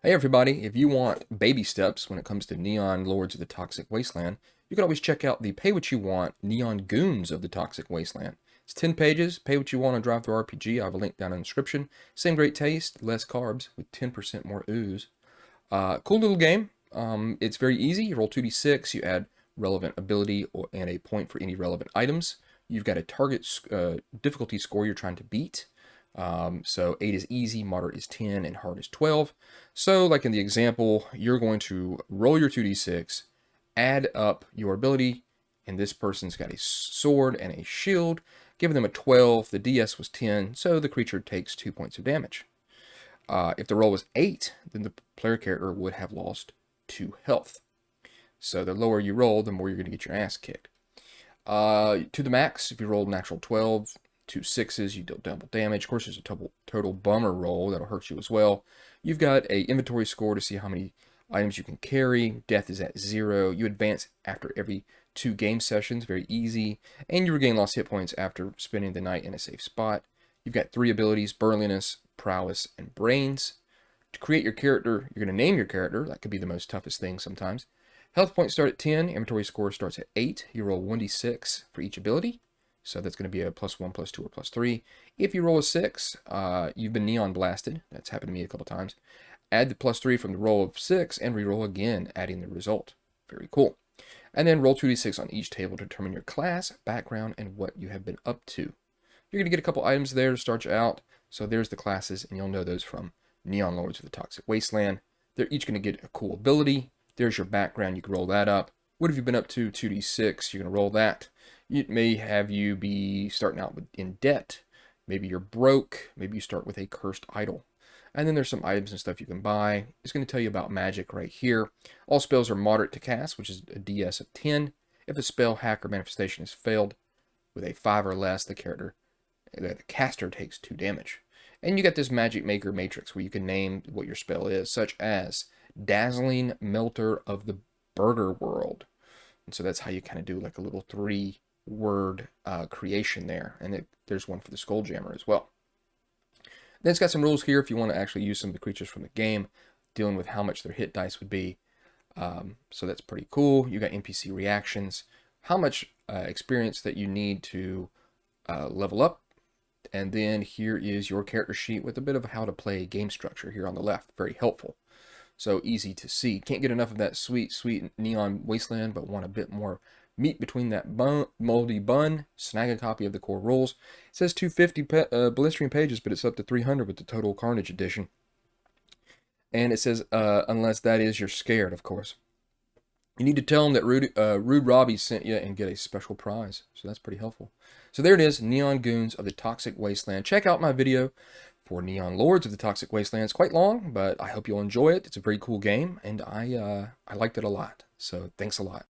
Hey everybody, if you want baby steps when it comes to Neon Lords of the Toxic Wasteland, you can always check out the Pay What You Want Neon Goons of the Toxic Wasteland. It's 10 pages, pay what you want on Drive-Thru RPG. I have a link down in the description. Same great taste, less carbs, with 10% more ooze. Cool little game. It's very easy. You roll 2d6, you add relevant ability and a point for any relevant items. You've got a target difficulty score you're trying to beat. So 8 is easy, moderate is 10, and hard is 12. So like in the example, you're going to roll your 2d6, add up your ability, and this person's got a sword and a shield, giving them a 12. The DS was 10, so the creature takes 2 points of damage. If the roll was 8, then the player character would have lost 2 health. So the lower you roll, the more you're going to get your ass kicked. To the max, if you roll natural 12, 2 6s, you deal double damage. Of course, there's a total bummer roll that'll hurt you as well. You've got a inventory score to see how many items you can carry. Death is at 0. You advance after every 2 game sessions, very easy. And you regain lost hit points after spending the night in a safe spot. You've got 3 abilities: Burliness, Prowess, and Brains. To create your character, you're going to name your character. That could be the most toughest thing sometimes. Health points start at 10. Inventory score starts at 8. You roll 1d6 for each ability. So that's going to be a +1, +2, or +3. If you roll a 6, you've been neon blasted. That's happened to me a couple times. Add the +3 from the roll of 6 and reroll again, adding the result. Very cool. And then roll 2d6 on each table to determine your class, background, and what you have been up to. You're going to get a couple items there to start you out. So there's the classes, and you'll know those from Neon Lords of the Toxic Wasteland. They're each going to get a cool ability. There's your background. You can roll that up. What have you been up to? 2d6. You're going to roll that. It may have you be starting out in debt. Maybe you're broke. Maybe you start with a cursed idol. And then there's some items and stuff you can buy. It's going to tell you about magic right here. All spells are moderate to cast, which is a DS of 10. If a spell, hack, or manifestation has failed with a 5 or less, the caster takes 2 damage. And you got this magic maker matrix where you can name what your spell is, such as Dazzling Melter of the Burger World. And so that's how you kind of do like a little 3-word creation there. And there's one for the Skulljammer as well. Then it's got some rules here if you want to actually use some of the creatures from the game, dealing with how much their hit dice would be. So that's pretty cool. You got NPC reactions, how much experience that you need to level up. And then here is your character sheet with a bit of how to play game structure here on the left. Very helpful. So easy to see. Can't get enough of that sweet, sweet Neon Wasteland, but want a bit more meat between that moldy bun. Snag a copy of the core rules. It says 250 blistering pages, but it's up to 300 with the Total Carnage edition. And it says, unless that is, you're scared, of course. You need to tell them that Rude Robbie sent you and get a special prize. So that's pretty helpful. So there it is, Neon Goons of the Toxic Wasteland. Check out my video for Neon Lords of the Toxic Wasteland. It's quite long, but I hope you'll enjoy it. It's a very cool game, and I liked it a lot. So thanks a lot.